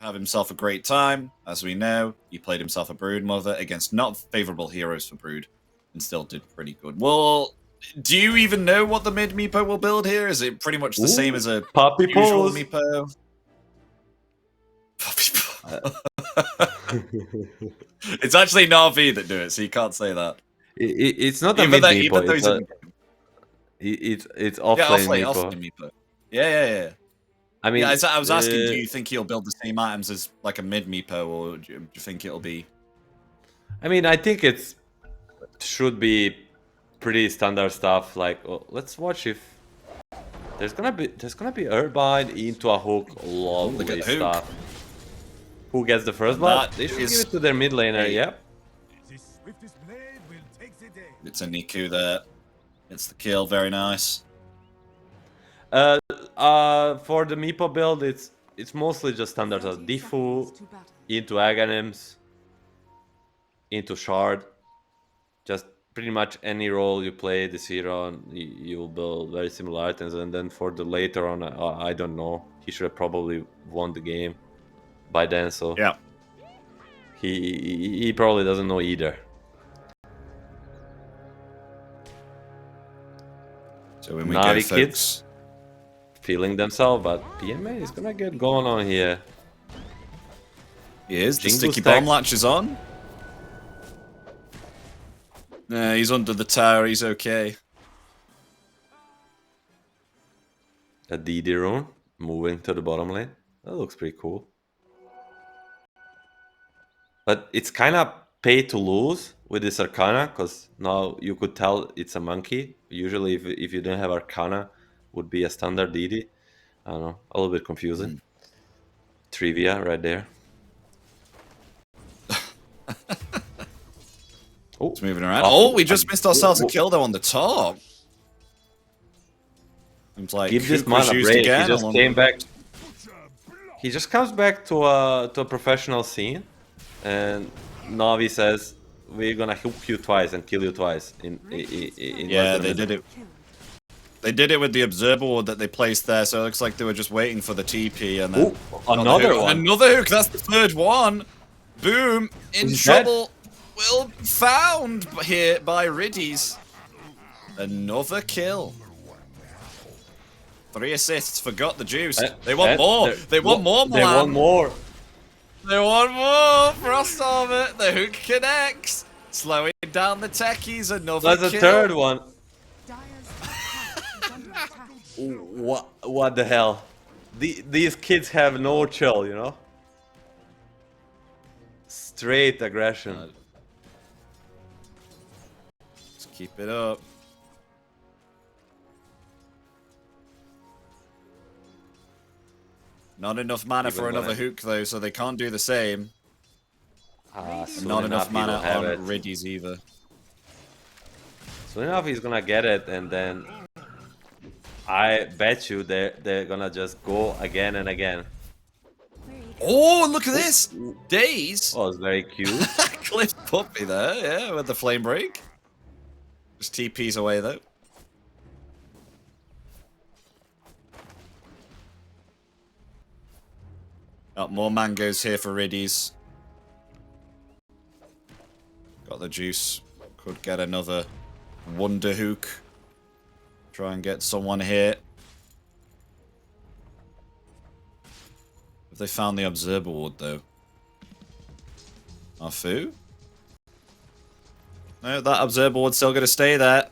have himself a great time. As we know, he played himself a Brood Mother against not favorable heroes for Brood, and still did pretty good. Well, do you even know what the mid Meepo will build here? Is it pretty much the same as a Puppy usual pose. Meepo? Puppy pose. It's actually NAVI that do it, so you can't say that. It's not a mid Meepo. It's offlane Meepo. Yeah. I mean, yeah, I was asking, do you think he'll build the same items as like a mid Meepo, or do you think it'll be? I mean, I think it should be pretty standard stuff. Like, let's watch if there's gonna be Urbine into a hook. Lovely stuff. Who gets the first blood? They should give it to their mid laner. Yep. It's a Niku there. It's the kill. Very nice. For the Meepo build, it's mostly just standard as Diffu into Aghanims into Shard. Just pretty much any role you play this hero, you will build very similar items. And then for the later on, I don't know. He should have probably won the game by then. So yeah, he probably doesn't know either. So when we NAVI go, kids feeling themselves, but PMA is gonna get going on here. He is. The sticky bomb latch is on. Nah, he's under the tower. He's okay. A DD rune moving to the bottom lane. That looks pretty cool. But it's kind of pay to lose with this Arcana, because now you could tell it's a monkey. Usually if you don't have Arcana, would be a standard DD. I don't know, a little bit confusing. Trivia right there. Oh, it's moving around. Oh, we just missed ourselves a kill though on the top. Seems like give this man a break. He just came back. He just comes back to a professional scene, and Navi says, "We're gonna hook you twice and kill you twice." Yeah, they did it. They did it with the observer ward that they placed there, so it looks like they were just waiting for the TP and then another one. Another hook. That's the third one. Boom! In trouble. Will found here by Riddies. Another kill. 3 assists. Forgot the juice. They want more. They want more. They want more. They want more. Frost Armor. The hook connects. Slowing down the techies. Another kill. That's a third one. What the hell? These kids have no chill, you know? Straight aggression. Let's keep it up. Not enough mana for another hook though, so they can't do the same. Not enough mana on Riddies either. Soon enough he's gonna get it, and then I bet you they're gonna just go again and again. Oh, look at this! Daze! Oh, it's very cute. Cliff Puppy there, yeah, with the flame break. Just TP's away though. Got more mangoes here for Riddies. Got the juice. Could get another Wonder Hook. Try and get someone here. Have they found the observer ward though? Afu? No, that observer ward's still gonna stay there.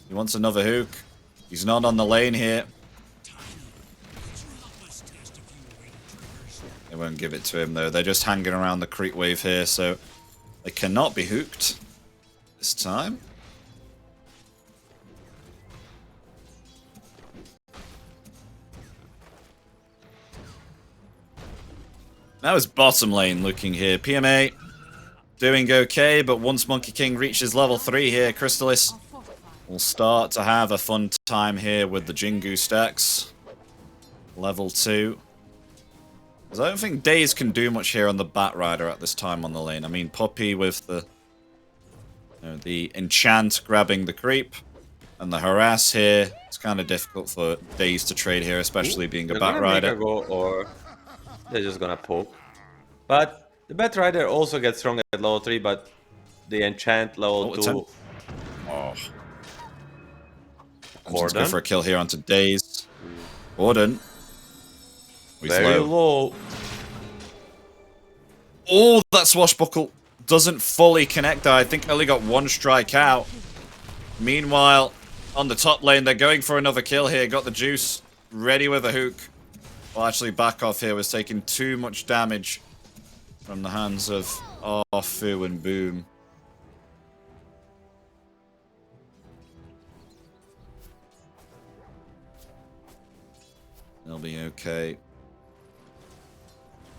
He wants another hook. He's not on the lane here. They won't give it to him though. They're just hanging around the creep wave here, so they cannot be hooked this time. Now it's bottom lane looking here. PMA doing okay, but once Monkey King reaches level 3 here, Crystalis will start to have a fun time here with the Jingu stacks. Level 2. Because I don't think Daze can do much here on the Batrider at this time on the lane. I mean, Puppy with the enchant grabbing the creep. And the harass here, it's kind of difficult for Daze to trade here, especially being a Bat Rider. Make a go, or they're just gonna poke. But the Bat Rider also gets strong at level 3, but the enchant level 2. Oh. Let's go for a kill here onto Daze. Gordon. Very low. Oh, that swashbuckle doesn't fully connect there. I think I only got one strike out. Meanwhile, on the top lane, they're going for another kill here. Got the juice ready with a hook. Well, actually, back off here was taking too much damage from the hands of Arfu and Boom. They'll be okay.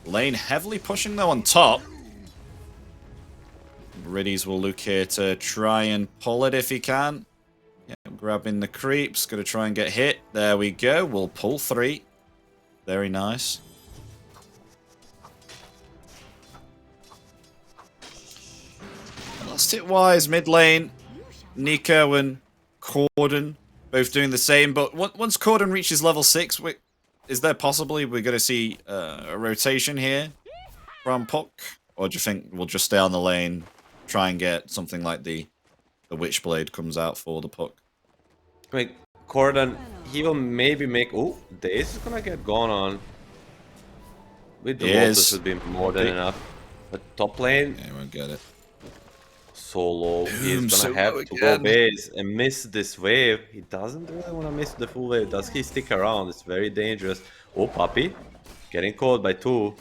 Lane heavily pushing though on top. Riddies will look here to try and pull it if he can. Yeah, grabbing the creeps. Gonna try and get hit. There we go. We'll pull 3. Very nice. Last hit wise, mid lane. Nico and Corden both doing the same. But once Corden reaches level 6, is there possibly we're going to see a rotation here from Puck? Or do you think we'll just stay on the lane, try and get something like the Witchblade comes out for the Puck? Like, Corden, he will maybe make... Oh, Daze is going to get gone on. With the Lotus should be more than enough. But top lane... Yeah, won't get it. Solo, he's gonna have to go base and miss this wave. He doesn't really want to miss the full wave. Does he stick around? It's very dangerous. Oh, Puppy, getting caught by 2.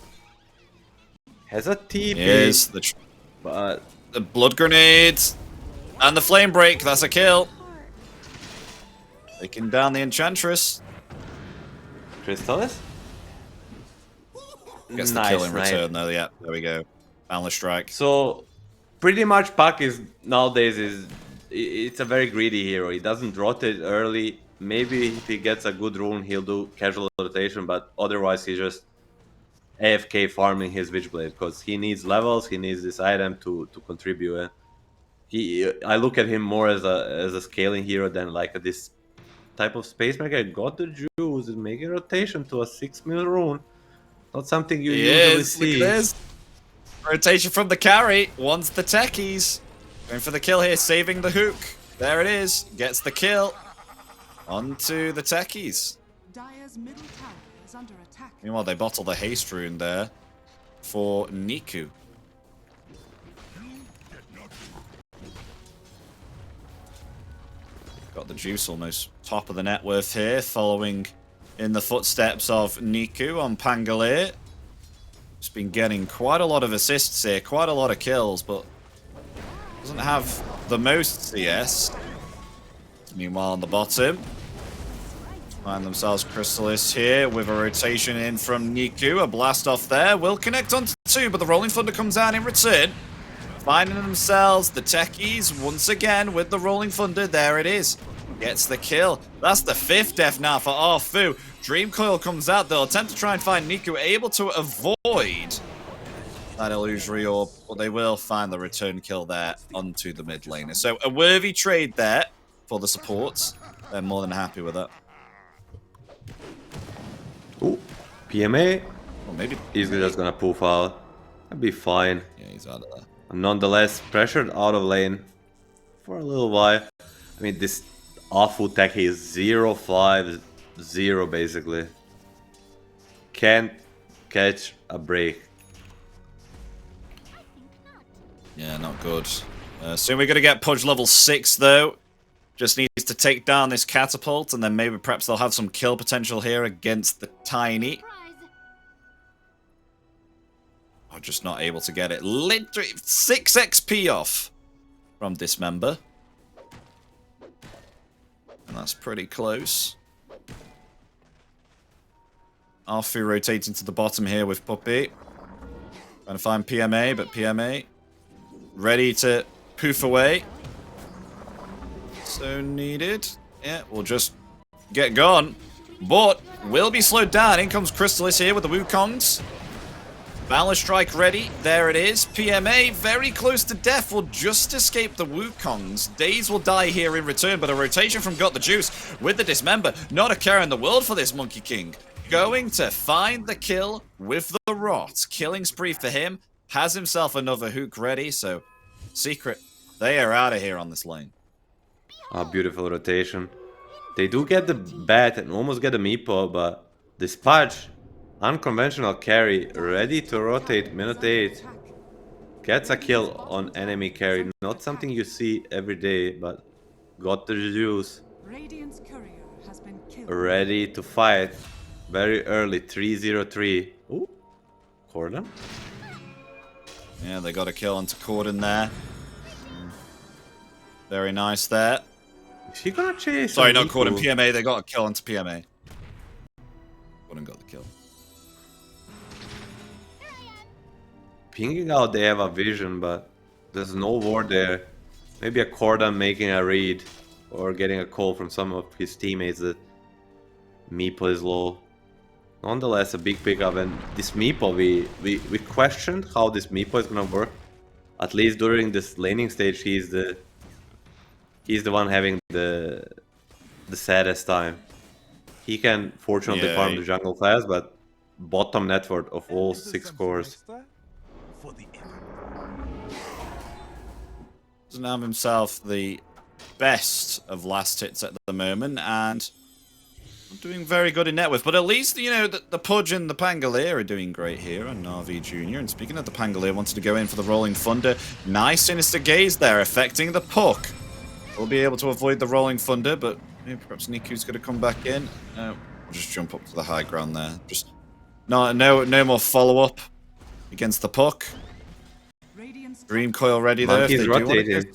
Has a TP. Yes, but the blood grenades and the flame break. That's a kill. Taking down the Enchantress. Crystallis gets the kill in return though. Yeah, there we go. Boundless strike. So pretty much Puck is nowadays it's a very greedy hero. He doesn't rotate early. Maybe if he gets a good rune, he'll do casual rotation, but otherwise he's just AFK farming his Witchblade because he needs levels. He needs this item to contribute. I look at him more as a scaling hero than like this type of space maker. Got the juice and making rotation to a 6-mil rune. Not something you usually see. Look at this. Rotation from the carry. Wants the techies. Going for the kill here, saving the hook. There it is. Gets the kill. Onto the techies. Dire's middle tower is under attack. Meanwhile, they bottle the haste rune there for Niku. Got the juice almost top of the net worth here, following in the footsteps of Niku on Pangolier. He's been getting quite a lot of assists here, quite a lot of kills, but doesn't have the most CS. Meanwhile, on the bottom, find themselves Crystallis here with a rotation in from Niku. A blast off there will connect onto 2, but the Rolling Thunder comes down in return. Finding themselves the techies once again with the Rolling Thunder. There it is. Gets the kill. That's the 5th death now for Arfu. Dream Coil comes out. They'll attempt to try and find Niku, able to avoid that illusory orb, but they will find the return kill there onto the mid laner. So a worthy trade there for the supports. They're more than happy with that. Ooh, PMA. Well, maybe He's just gonna poof out. That'd be fine. Yeah, he's out of there. Nonetheless, pressured out of lane for a little while. I mean, this awful tech is 0-5-0 basically. Can't catch a break. Yeah, not good. Soon we're going to get Pudge level 6 though. Just needs to take down this catapult, and then maybe perhaps they'll have some kill potential here against the Tiny. I'm just not able to get it. Literally 6 XP off from Dismember. And that's pretty close. Arfu rotating to the bottom here with Puppy. Trying to find PMA, but PMA ready to poof away. So needed. Yeah, we'll just get gone. But will be slowed down. In comes Crystallis here with the Wukongs. Balor Strike ready. There it is. PMA very close to death. Will just escape the Wukongs. Daze will die here in return, but a rotation from Got the Juice with the Dismember. Not a care in the world for this Monkey King. Going to find the kill with the Rot. Killing spree for him. Has himself another hook ready, so Secret, they are out of here on this lane. Beautiful rotation. They do get the bat and almost get a meepo, but Dispatch, unconventional carry, ready to rotate minute 8. Gets a kill on enemy carry. Not something you see every day, but got the juice. Radiant's courier has been killed. Ready to fight. Very early, 3-0-3. Ooh, Corden. Yeah, they got a kill onto Corden there. Very nice there. Is he gonna chase? Sorry, not Corden, PMA. They got a kill onto PMA. Corden got the kill. Pinging out, they have a vision, but there's no ward there. Maybe a Corden making a read or getting a call from some of his teammates that Meepo is low. Nonetheless, a big pickup, and this Meepo, we questioned how this Meepo is gonna work. At least during this laning stage, he's the one having the saddest time. He can fortunately farm the jungle fast, but bottom net worth of all 6 cores. Doesn't have himself the best of last hits at the moment, and doing very good in net worth. But at least, you know, the Pudge and the Pangolier are doing great here on NAVI Jr. And speaking of the Pangolier, wanted to go in for the Rolling Thunder. Nice Sinister Gaze there, affecting the puck. We'll be able to avoid the Rolling Thunder, but maybe perhaps Niku's going to come back in. No, we'll just jump up to the high ground there. Just no more follow-up against the puck. Dream Coil ready though. Monkey's rotating.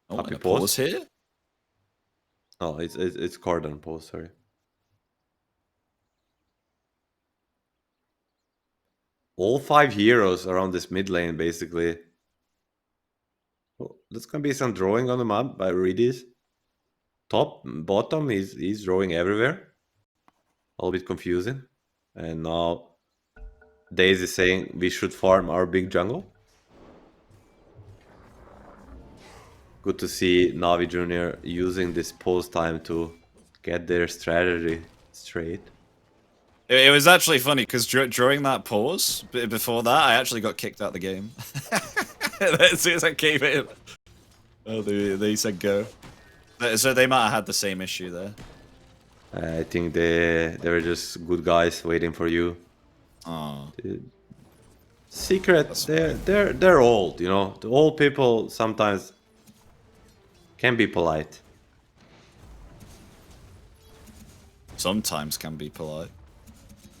Oh, Happy and a pause pause here. Oh, it's Corden pause, sorry. All 5 heroes around this mid lane, basically. Oh, there's gonna be some drawing on the map by Redis. Top, bottom, he's drawing everywhere. A little bit confusing. And now Daze is saying we should farm our big jungle. Good to see NAVI Jr. using this pause time to get their strategy straight. It was actually funny because during that pause, before that, I actually got kicked out of the game. As soon as I came in, they said go. So they might have had the same issue there. I think they were just good guys waiting for you. Oh. Secret, they're old, you know. The old people sometimes can be polite. Sometimes can be polite.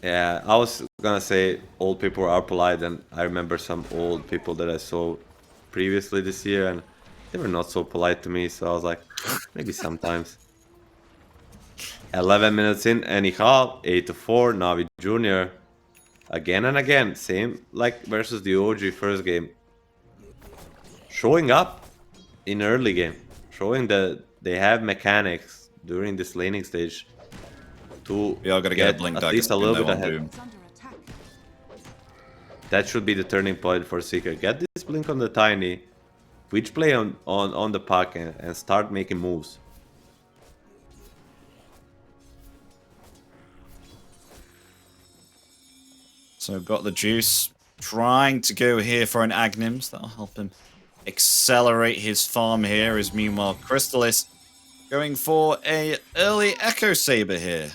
Yeah, I was gonna say old people are polite, and I remember some old people that I saw previously this year, and they were not so polite to me, so I was like, maybe sometimes. 11 minutes in, anyhow, 8-4, NAVI Jr. Again and again, same like versus the OG first game. Showing up in early game, showing that they have mechanics during this laning stage to We are gonna get a blink at least a little bit ahead. It's under attack. That should be the turning point for Seeker. Get this blink on the Tiny, Twitch play on the puck and start making moves. So got the juice. Trying to go here for an Agnims. That'll help him accelerate his farm here. As meanwhile, Crystalis going for a early Echo Saber here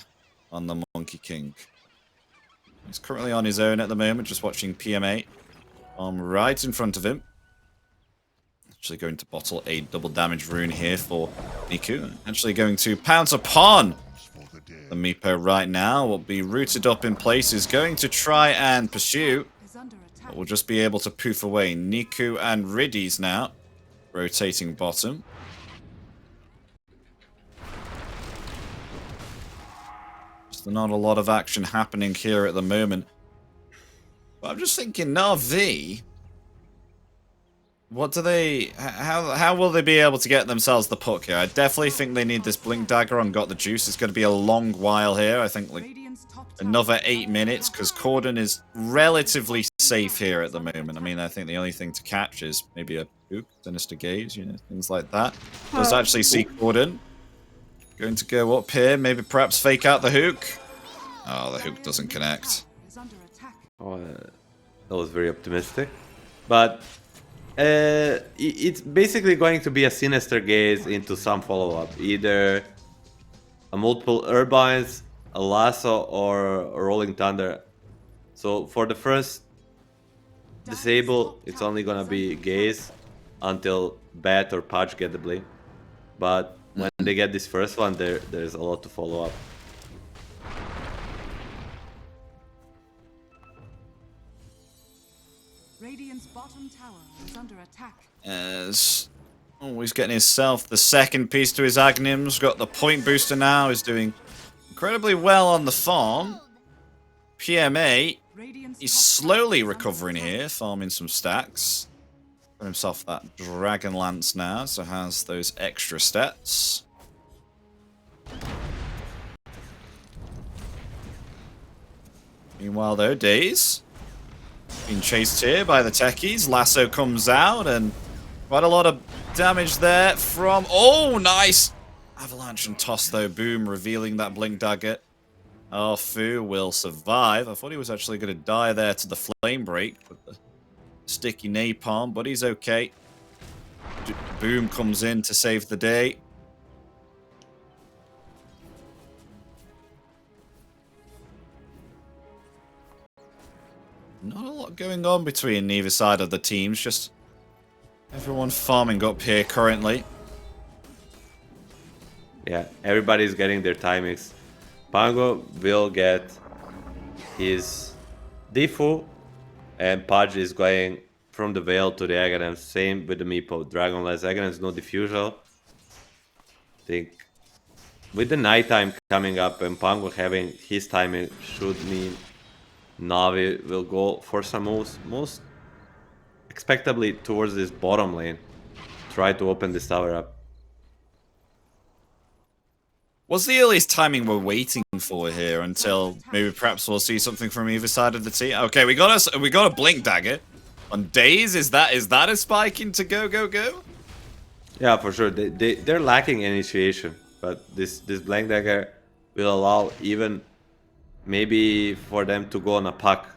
on the Monkey King. He's currently on his own at the moment, just watching PMA. Right in front of him. Actually going to bottle a double damage rune here for Niku. Actually going to pounce upon the Meepo right now. Will be rooted up in place. Is going to try and pursue. Is under attack. But we'll just be able to poof away. Niku and Riddies now. Rotating bottom. Just not a lot of action happening here at the moment. But I'm just thinking, NAVI. What do they... How will they be able to get themselves the puck here? I definitely think they need this Blink Dagger on Got the Juice. It's going to be a long while here. I think like another 8 minutes, because Corden is relatively safe here at the moment. I mean, I think the only thing to catch is maybe a hook, Sinister Gaze, you know, things like that. Does actually see Corden. Going to go up here, maybe perhaps fake out the hook. Oh, the hook doesn't connect. Oh, that was very optimistic. But it's basically going to be a Sinister Gaze into some follow-up. Either a multiple Urbines, a Lasso, or a Rolling Thunder. So for the first disable, it's only gonna be Gaze until Bat or Pudge get the blink. But when they get this first one, there's a lot to follow up. Radiant's bottom tower is under attack. As always getting himself the second piece to his Aghanim's. Got the point booster now. Is doing incredibly well on the farm. PMA, he's slowly recovering here, farming some stacks. Got himself that Dragon Lance now, so has those extra stats. Meanwhile though, Daze being chased here by the techies. Lasso comes out and quite a lot of damage there from... Oh, nice! Avalanche and toss though. Boom, revealing that Blink Dagger. Oh, Fu will survive. I thought he was actually going to die there to the Flame Break with the sticky napalm, but he's okay. Boom comes in to save the day. Not a lot going on between neither side of the teams, just everyone farming up here currently. Yeah, everybody's getting their timings. Pango will get his Defu, and Pudge is going from the Veil to the Aghanim. Same with the Meepo. Dragonless Aghanim's no diffusal. I think with the nighttime coming up and Pango having his timing should mean Navi will go for some moves, most expectably towards this bottom lane. Try to open this tower up. What's the earliest timing we're waiting for here until maybe perhaps we'll see something from either side of the team? Okay, we got a Blink Dagger on Daze. Is that a spike into go? Yeah, for sure. They're lacking initiation, but this Blink Dagger will allow even maybe for them to go on a puck.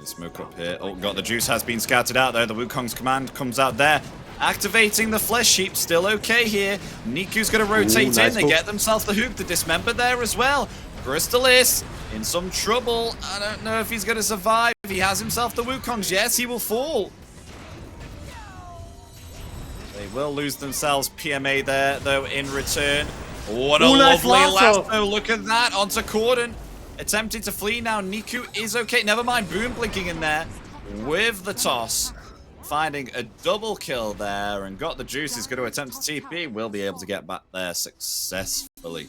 Smoke up here. Oh, got the juice has been scouted out there. The Wukong's command comes out there. Activating the Flesh Heap, still okay here. Niku's going to rotate in. Nice they get themselves the hook. The Dismember there as well. Crystallis in some trouble. I don't know if he's going to survive. He has himself the Wukongs. Yes, he will fall. They will lose themselves PMA there, though, in return. What a lovely lasso. Look at that. Onto Corden. Attempting to flee now. Niku is okay. Never mind. Boom blinking in there with the toss. Finding a double kill there and got the juice. He's going to attempt to TP. Will be able to get back there successfully.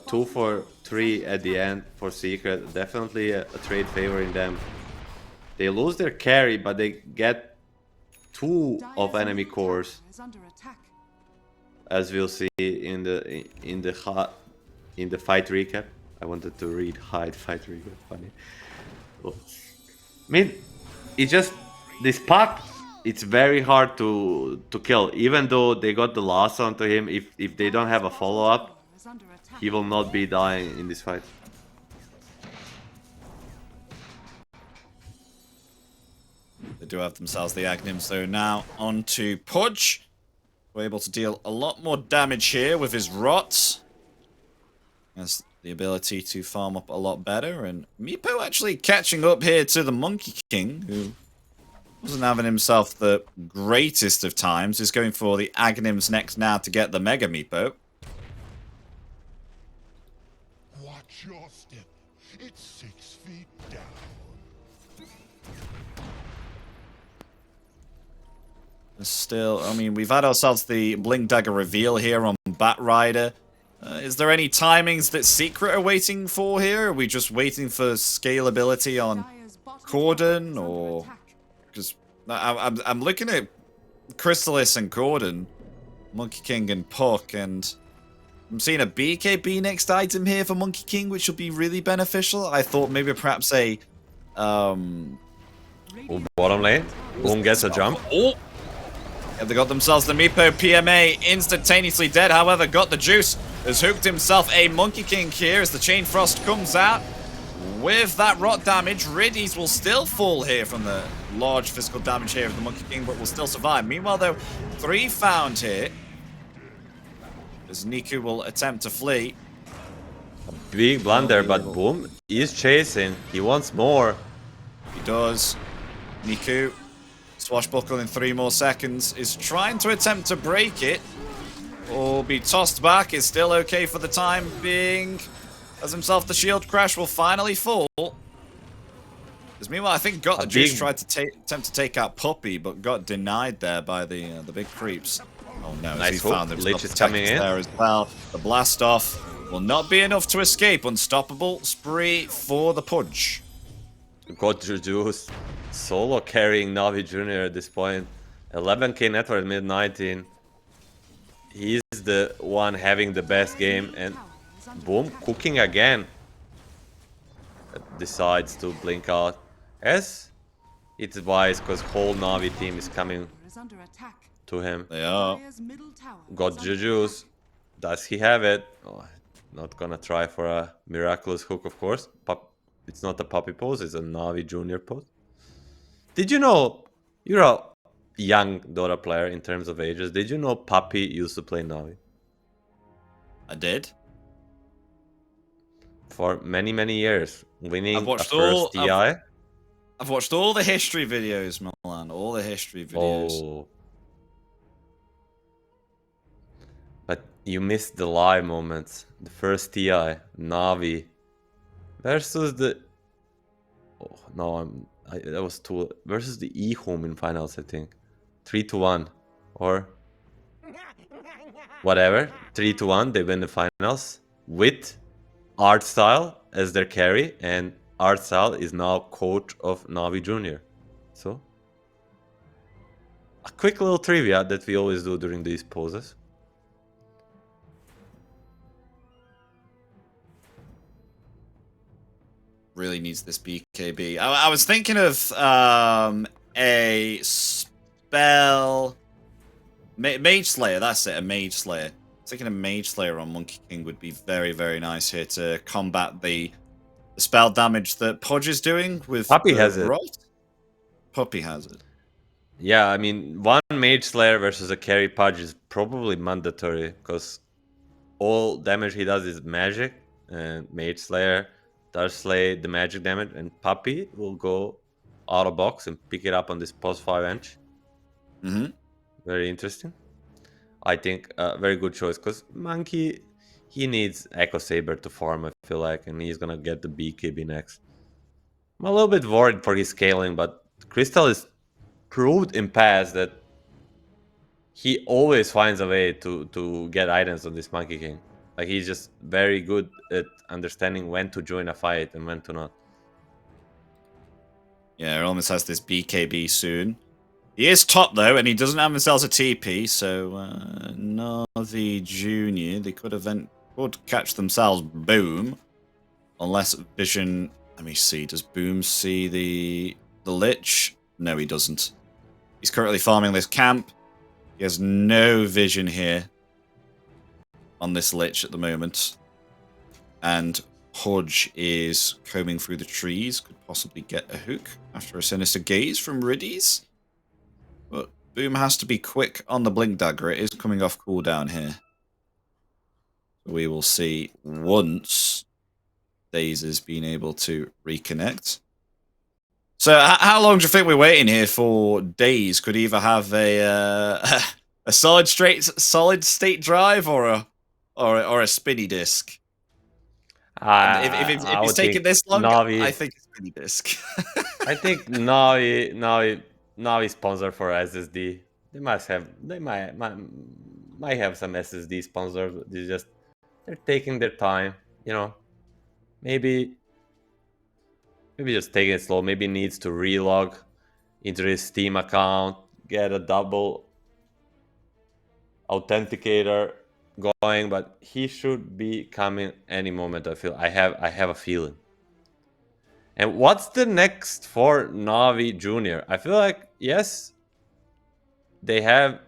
2 for 3 at the end for Secret. Definitely a trade favoring them. They lose their carry, but they get 2 of enemy cores, as we'll see in the fight recap. I wanted to read hide fight recap. Funny. I mean, it's just this puck. It's very hard to kill, even though they got the loss onto him. If they don't have a follow up, he will not be dying in this fight. They do have themselves the Aghanims though. Now on to Pudge. We're able to deal a lot more damage here with his rots. Has the ability to farm up a lot better. And Meepo actually catching up here to the Monkey King, who wasn't having himself the greatest of times. Is going for the Aghanims next now to get the Mega Meepo. Watch your step. It's 6 feet down. Still, I mean, we've had ourselves the Blink Dagger reveal here on Bat Rider. Is there any timings that Secret are waiting for here? Are we just waiting for scalability on Corden, or because I'm looking at Crystalis and Gordon, Monkey King and Puck, and I'm seeing a BKB next item here for Monkey King, which will be really beneficial. I thought maybe perhaps a Oh, bottom lane. Boom gets a jump. Oh! Yeah, they got themselves the Meepo. PMA instantaneously dead, however, got the juice. Has hooked himself a Monkey King here as the Chain Frost comes out. With that rot damage, Riddies will still fall here from the large physical damage here of the Monkey King, but will still survive. Meanwhile, though, 3 found here. As Niku will attempt to flee. Big blunder, but Boom is chasing. He wants more. He does. Niku, swashbuckle in 3 more seconds, is trying to attempt to break it. Or be tossed back, is still okay for the time being. As himself, the shield crash will finally fall. Because meanwhile, I think Got the Juice tried to attempt to take out Puppy, but got denied there by the big creeps. Oh no, Nice he hook. found himself Lich is coming in. there as well. The blast off will not be enough to escape. Unstoppable spree for the Pudge. Got Juju's solo carrying Navi Jr. at this point. 11k net worth mid 19. He's the one having the best game, and Boom cooking again. Decides to blink out. As it's wise, because whole Navi team is coming Is under attack. to him. They are. Dire's middle tower Got is under Juju's. Does he have it? Oh, not gonna try for a miraculous hook, of course. It's not a puppy pose, it's a Navi Junior pose. Did you know, you're a young Dota player in terms of ages, did you know Puppy used to play Navi? I did. For many, many years, winning I've watched a first DI. I've watched all the history videos, Milan. All the history videos. Oh. But you missed the live moments. The first TI, Navi versus the. Oh no, that was two versus the E-Home in finals. I think 3-1 or whatever. 3-1. They win the finals with Artstyle as their carry, and Artstyle is now coach of Navi Junior. So a quick little trivia that we always do during these poses. Really needs this BKB. I was thinking of a spell. Mage Slayer, that's it, a Mage Slayer. Thinking a Mage Slayer on Monkey King would be very, very nice here to combat the spell damage that Podge is doing with Puppy has it. Rot. Puppy has it. Yeah, I mean, one Mage Slayer versus a carry Pudge is probably mandatory, because all damage he does is magic, and Mage Slayer does slay the magic damage, and Puppy will go out of box and pick it up on this post 5 inch. Very interesting. I think a very good choice, because Monkey, he needs Echo Saber to farm, I feel like, and he's gonna get the BKB next. I'm a little bit worried for his scaling, but Crystal is proved in past that he always finds a way to get items on this Monkey King. Like, he's just very good at understanding when to join a fight and when to not. Yeah, it almost has this BKB soon. He is top, though, and he doesn't have himself a TP, so Navi Junior, they could catch themselves Boom. Unless Vision... Let me see, does Boom see the Lich? No, he doesn't. He's currently farming this camp. He has no vision here on this Lich at the moment. And Hodge is combing through the trees. Could possibly get a hook after a sinister gaze from Riddies. But Boom has to be quick on the Blink Dagger. It is coming off cooldown here. We will see once Daze has been able to reconnect. So how long do you think we're waiting here for Daze? Could either have a solid state drive or a spinny disc? If it's taking this long, Navi, I think it's spinny disc. I think Navi sponsor for SSD. They might have some SSD sponsors. They're taking their time, you know. Maybe just taking it slow. Maybe needs to relog into his Steam account, get a double authenticator going, but he should be coming any moment. I have a feeling. And what's the next for Navi Junior? I feel like, yes, they have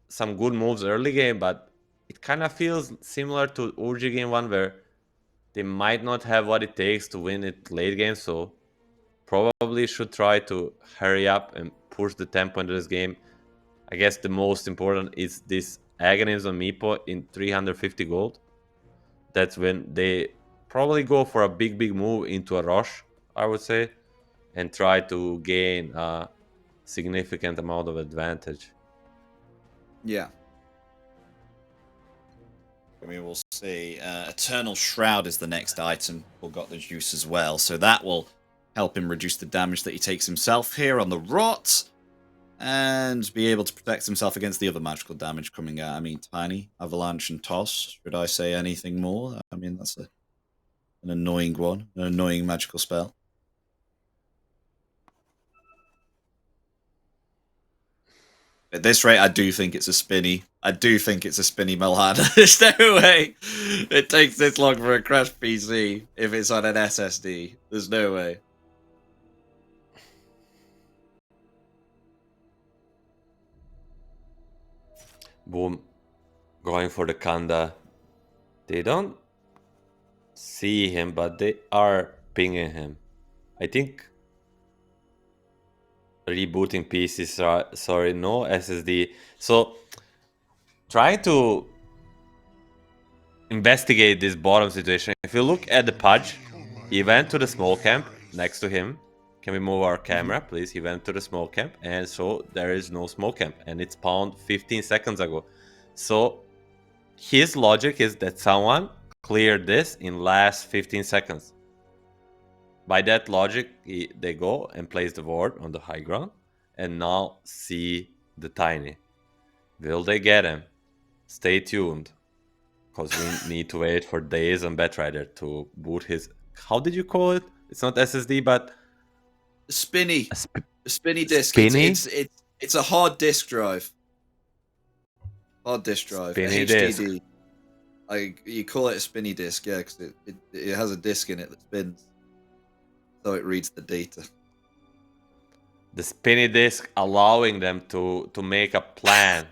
some good moves early game, but it kind of feels similar to Urgi game 1, where they might not have what it takes to win it late game, so probably should try to hurry up and push the tempo into this game. I guess the most important is this Aghanim on Meepo in 350 gold. That's when they probably go for a big move into a rush, I would say, and try to gain a significant amount of advantage. Yeah. We will see. Eternal Shroud is the next item. We've got the juice as well, so that will help him reduce the damage that he takes himself here on the rot, and be able to protect himself against the other magical damage coming out. I mean, Tiny, Avalanche, and Toss. Should I say anything more? I mean, that's an annoying one, an annoying magical spell. At this rate, I do think it's a spinny. I do think it's a spinny Milan. There's no way it takes this long for a crash PC if it's on an SSD. There's no way. Boom. Going for the Kanda. They don't see him, but they are pinging him. I think rebooting PCs, sorry, no SSD. So trying to investigate this bottom situation. If you look at the Pudge, he went to the small camp next to him. Can we move our camera, please? He went to the small camp, and so there is no small camp, and it spawned 15 seconds ago. So his logic is that someone cleared this in last 15 seconds. By that logic, they go and place the ward on the high ground, and now see the Tiny. Will they get him? Stay tuned, because we need to wait for days on Batrider to boot his... How did you call it? It's not SSD, but... Spinny. A spinny disk. Spinny? It's a hard disk drive. Hard disk drive. Spinny HDD. You call it a spinny disk, yeah, because it has a disk in it that spins. So it reads the data. The spinny disk allowing them to make a plan.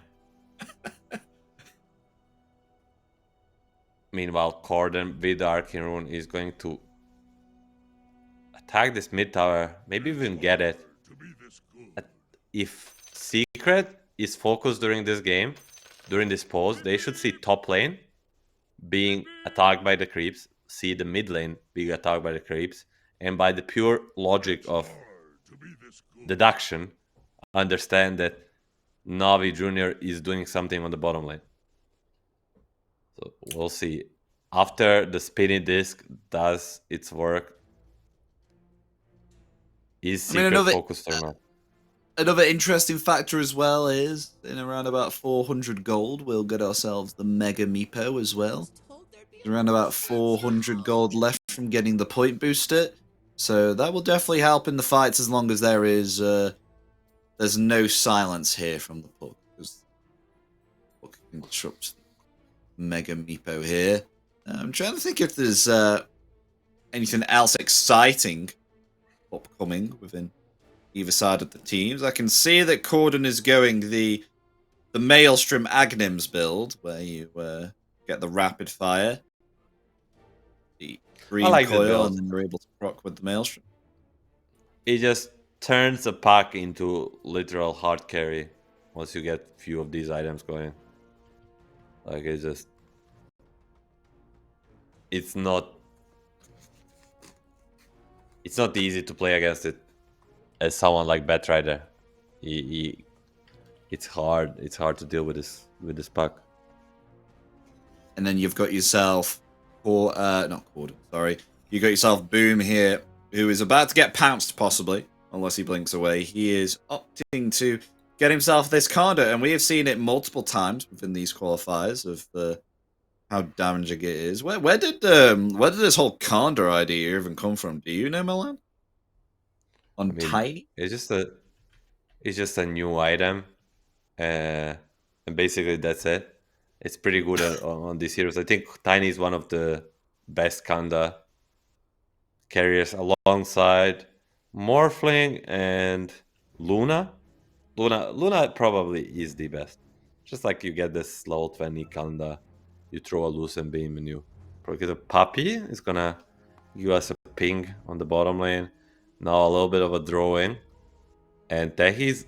Meanwhile, Corden with the Arcane Rune is going to attack this mid tower. Maybe even get it. If Secret is focused during this game, during this pause, they should see top lane being attacked by the creeps, see the mid lane being attacked by the creeps, and by the pure logic of deduction, understand that Navi Junior is doing something on the bottom lane. So we'll see. After the spinning disc does its work, is Secret focused or not? Another interesting factor as well is, in around about 400 gold, we'll get ourselves the Mega Meepo as well. Around about 400 gold left from getting the point booster. So that will definitely help in the fights as long as there is there's no silence here from the puck. Because the puck can disrupt Mega Meepo here. I'm trying to think if there's anything else exciting upcoming within either side of the teams. I can see that Corden is going the Maelstrom Agnims build, where you get the rapid fire, the green coil, and then you're able to proc with the Maelstrom. It just turns the pack into literal hard carry once you get a few of these items going. Like, it's not easy to play against it as someone like Batrider. It's hard to deal with this pack. And then you've got yourself You got yourself Boom here, who is about to get pounced possibly, unless he blinks away. He is opting to get himself this Kanda, and we have seen it multiple times within these qualifiers of how damaging it is. Where did this whole Kanda idea even come from? Do you know, Milan? Tiny? It's just a new item, and And basically that's it. It's pretty good on these heroes. I think Tiny is one of the best Kanda carriers alongside Morphling and Luna. Luna probably is the best. Just like you get this level 20 Kanda, you throw a Lucent Beam and you probably get a Puppy. Is gonna give us a ping on the bottom lane. Now a little bit of a drawing. And Tehi's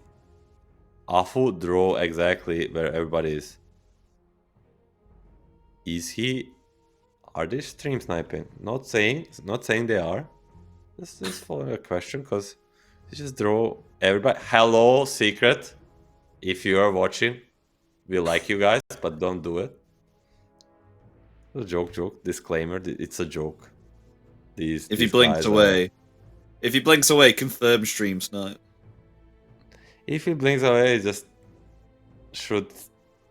Afu draw exactly where everybody is. Is he? Are they stream sniping? Not saying they are. This is following a question because you just draw everybody. Hello, Secret. If you are watching, we like you guys, but don't do it. A joke. Disclaimer: it's a joke. If he blinks away, confirm stream snipe. If he blinks away, just should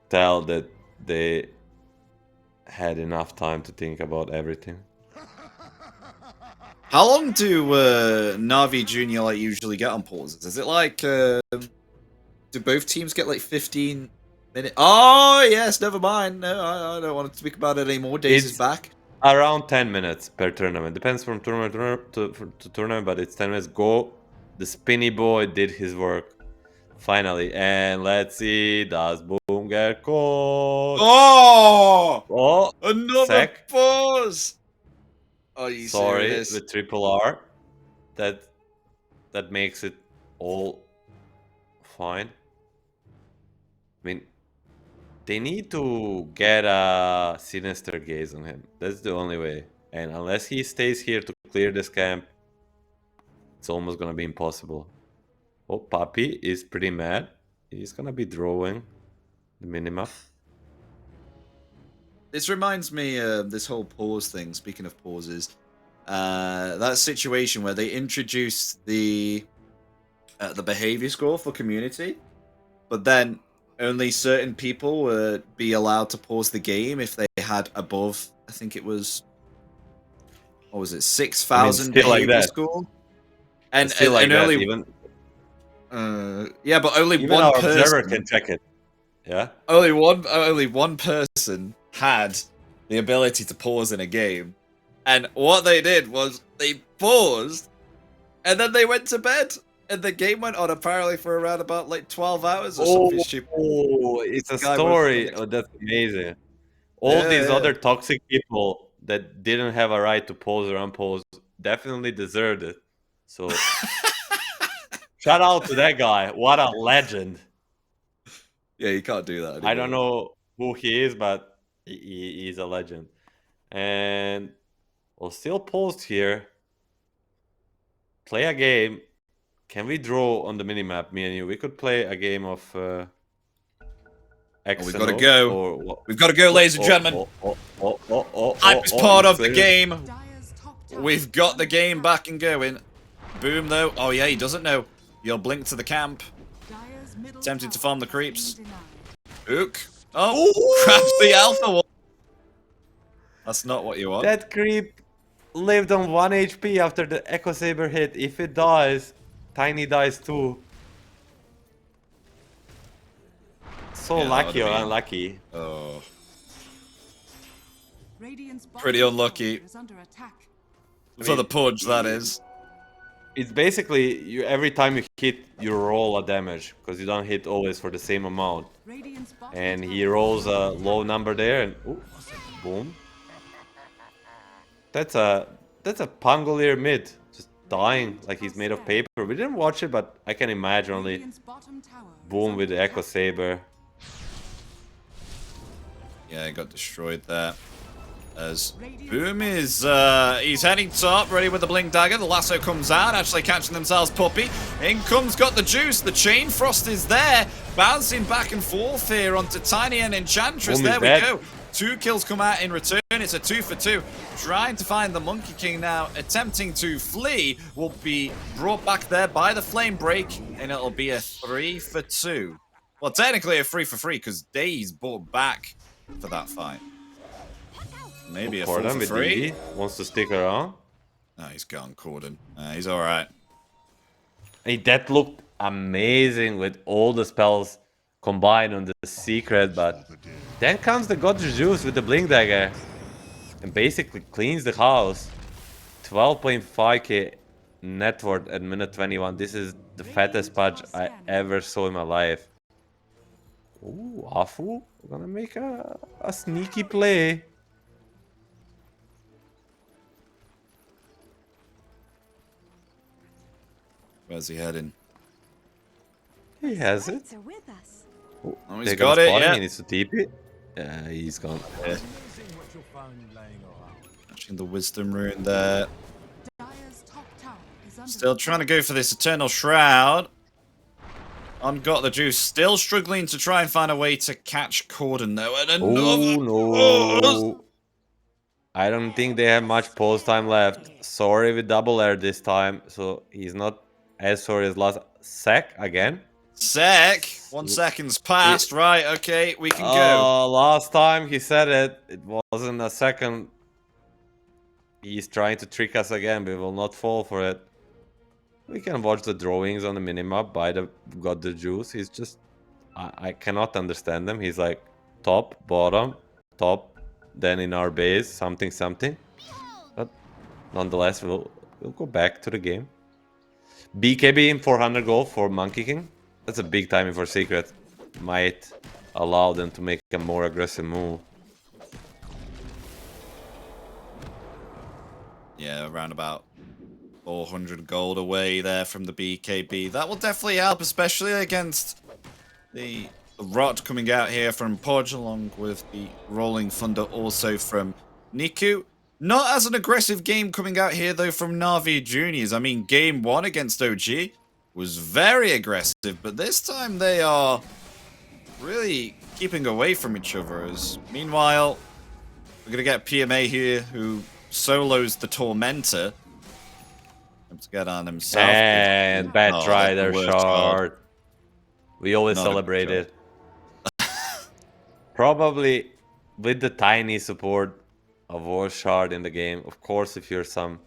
tell that they had enough time to think about everything. How long do Navi Junior like usually get on pauses? Is it like do both teams get like 15 minutes? Oh yes, never mind. No, I don't want to speak about it anymore. Days is back. Around 10 minutes per tournament. Depends from tournament to tournament, but it's 10 minutes. Go. The spinny boy did his work. Finally. And let's see. Does Boom get caught? Oh! Another pause! Are you serious? With triple R. That makes it all fine. I mean, they need to get a Sinister Gaze on him. That's the only way. And unless he stays here to clear this camp, it's almost gonna be impossible. Oh, Papi is pretty mad. He's gonna be drawing the minimap. This reminds me of this whole pause thing, speaking of pauses. That situation where they introduced the behavior score for community, but then only certain people would be allowed to pause the game if they had above, I think it was, what was it, 6,000 behavior score? And only even yeah, but only even one our person observer can check it. Yeah. Only one person had the ability to pause in a game. And what they did was they paused and then they went to bed. And the game went on apparently for around about like 12 hours or something stupid. Oh, it's a story. Oh, that's amazing. All these other toxic people that didn't have a right to pause or unpause definitely deserved it. So shout out to that guy. What a legend. Yeah, you can't do that anymore. I don't know who he is, but he's a legend. And we'll still post here. Play a game. Can we draw on the minimap, me and you? We could play a game of XNO. We've got to go. We've got to go, ladies and gentlemen. Hype is part of the game. We've got the game back and going. Boom, though. Oh, yeah, he doesn't know. You'll blink to the camp. Attempting to farm the creeps. Ook. Oh, grabs the alpha one. That's not what you want. That creep lived on 1 HP after the Echo Saber hit. If it dies, Tiny dies too. So lucky or unlucky. Oh. Pretty unlucky. For the pudge, that is. It's basically every time you hit, you roll a damage because you don't hit always for the same amount. And he rolls a low number there, and ooh, boom. That's a Pangolier mid, just dying like he's made of paper. We didn't watch it, but I can imagine only. Boom with the Echo Saber. Yeah, he got destroyed there. As Boom is, he's heading top, ready with the Blink Dagger. The lasso comes out, actually catching themselves Puppy. In comes got the juice. The Chain Frost is there. Bouncing back and forth here onto Tiny and Enchantress. There we go. 2 kills come out in return. It's a 2 for 2. Trying to find the Monkey King now. Attempting to flee. Will be brought back there by the Flame Break. And it'll be a 3 for 2. Well, technically a 3 for 3 because Days brought back for that fight. Maybe a 4 for 3. Wants to stick around. No, he's gone, Corden. He's alright. Hey, that looked amazing with all the spells combine on the secret, but then comes the God Juice with the Blink Dagger and basically cleans the house. 12.5k net worth at minute 21. This is the fattest pudge I ever saw in my life. Ooh, Afu gonna make a sneaky play. Where's he heading? He has it. Knights are with us. Oh, Oh, he's they're got gonna it, spot him, yeah. He needs to TP it. Yeah, he's gone. Yeah. Catching the wisdom rune there. Dire's top tower is under Still trying to go for this Eternal Shroud. On Got the Juice. Still struggling to try and find a way to catch Corden though. And another Oh no. I don't think they have much pause time left. Sorry with double air this time. So he's not as sorry as last. Sec again. Sec. 1 second's passed. Right, okay, we can go. Last time he said it. It wasn't a second. He's trying to trick us again. We will not fall for it. We can watch the drawings on the minimap by the Got the Juice. He's just... I cannot understand them. He's like top, bottom, top, then in our base, something, something. But nonetheless, we'll go back to the game. BKB in 400 gold for Monkey King. That's a big timing for Secret. Might allow them to make a more aggressive move. Yeah, around about 400 gold away there from the BKB. That will definitely help, especially against the Rot coming out here from Podge, along with the Rolling Thunder also from Niku. Not as an aggressive game coming out here, though, from Navi Juniors. I mean, game 1 against OG was very aggressive, but this time they are really keeping away from each other. As meanwhile, we're going to get PMA here, who solos the Tormentor. To get on himself. And bad try there, Shard. We always Not celebrate it. Probably with the tiny support of War Shard in the game. Of course, if you're some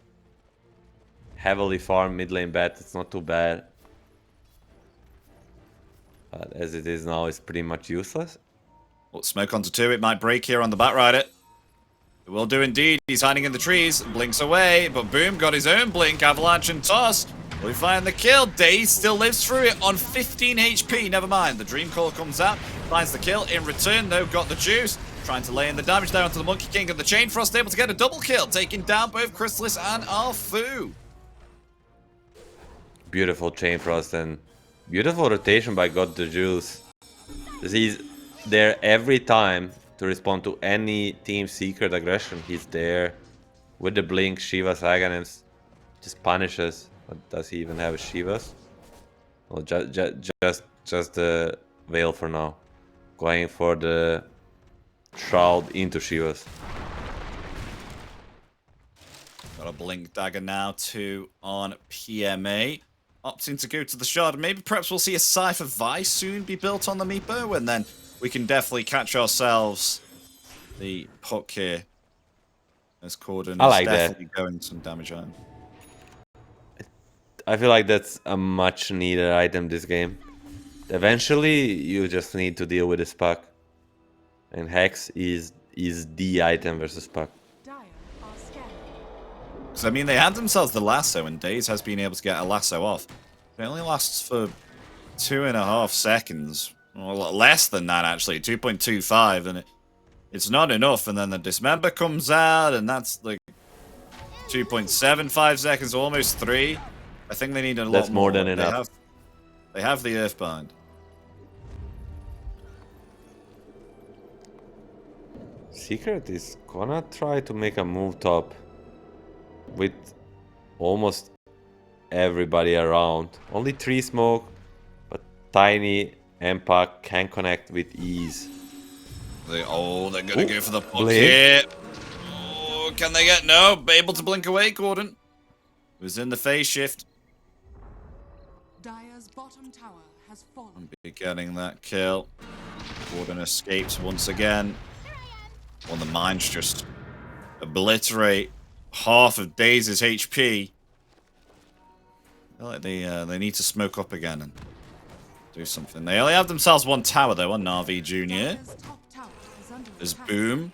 heavily farmed mid lane bat, it's not too bad. But as it is now, it's pretty much useless. Well, smoke onto 2. It might break here on the Batrider. It will do indeed. He's hiding in the trees. Blinks away. But Boom got his own blink. Avalanche and Toss. We find the kill. Daze still lives through it on 15 HP. Never mind. The Dream Call comes out. Finds the kill. In return, though, Got the Juice. Trying to lay in the damage there onto the Monkey King. And the Chain Frost able to get a double kill. Taking down both Chrysalis and Arfu. Beautiful Chain Frost and beautiful rotation by Got the Juice. He's there every time to respond to any team secret aggression. He's there with the blink, Shiva's Aghanim's, just punishes. But does he even have a Shiva's? Well, just the Veil for now. Going for the Shroud into Shiva's. Got a blink dagger now too on PMA. Opting to go to the Shard. Maybe perhaps we'll see a Cypher Vice soon be built on the Meepo, and then we can definitely catch ourselves the puck here. As Corden I is like definitely going some damage on him. I feel like that's a much needed item this game. Eventually, you just need to deal with this puck. And Hex is the item versus puck. Dire are scanning. Because, I mean, they had themselves the lasso, and Daze has been able to get a lasso off. It only lasts for 2.5 seconds. Well, less than that, actually. 2.25, and it's not enough. And then the Dismember comes out, and that's like 2.75 seconds, almost 3. I think they need a lot more. That's more than enough. They have the Earthbind. Secret is gonna try to make a move top with almost everybody around. Only 3 smoke, but Tiny and Puck can connect with ease. They're gonna go for the puck blink. here. Oh, can they get no? Able to blink away, Corden. Was in the phase shift. Dire's bottom tower has fallen. Be getting that kill. Corden escapes once again. Well, the mines just obliterate half of Daze's HP. I feel like they need to smoke up again and do something. They only have themselves one tower, though, on NAVI Jr. Dire's top tower is under There's attack. Boom.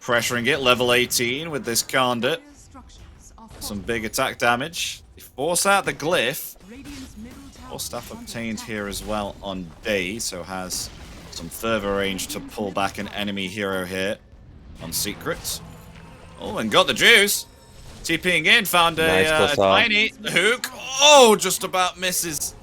Pressuring it, level 18 with this Conduit. Dire's structures are Some fortified. big attack damage. They force out the Glyph. Radiant's middle tower Force staff is under obtained attack. here as well on Day, so has some further range to pull back an enemy hero here on Secret. Oh, and got the juice. TPing in, found a Nice close out. tiny hook. Oh, just about misses.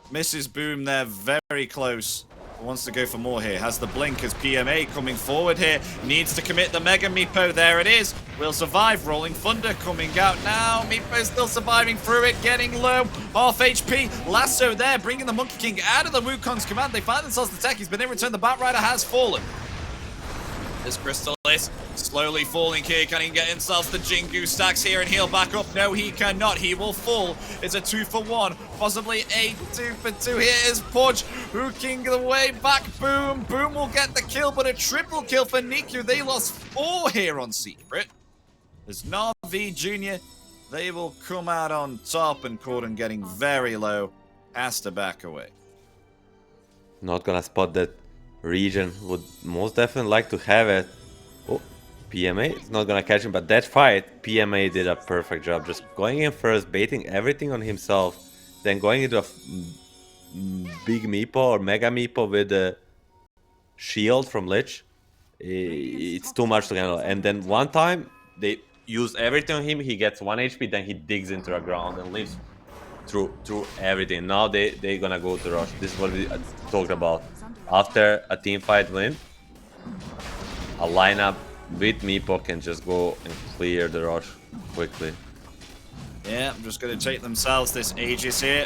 Misses Boom there, very close. Wants to go for more here. Has the blink as PMA coming forward here. Needs to commit the Mega Meepo. There it is. Will survive. Rolling Thunder coming out now. Meepo still surviving through it. Getting low. Half HP. Lasso there. Bringing the Monkey King out of the Wukong's command. They find themselves the techies, but in return the Batrider has fallen. This Crystallis slowly falling here. Can he get himself the Jingu stacks here and heal back up? No, he cannot. He will fall. It's a 2-for-1. Possibly a 2-for-2. Here is Podge hooking the way back. Boom. Boom will get the kill, but a triple kill for Niku. They lost 4 here on Secret. There's NAVI Jr. They will come out on top, and Corden getting very low. Has to back away. Not gonna spot that region. Would most definitely like to have it. Oh, PMA is not gonna catch him, but that fight, PMA did a perfect job. Just going in first, baiting everything on himself, then going into a big Meepo or Mega Meepo with the shield from Lich. It's too much to handle. And then one time, they use everything on him, he gets 1 HP, then he digs into the ground and lives through everything. Now they're gonna go to rush. This is what we talked about. After a team fight win, a lineup with Meepo can just go and clear the rush quickly. Yeah, I'm just going to take themselves this Aegis here.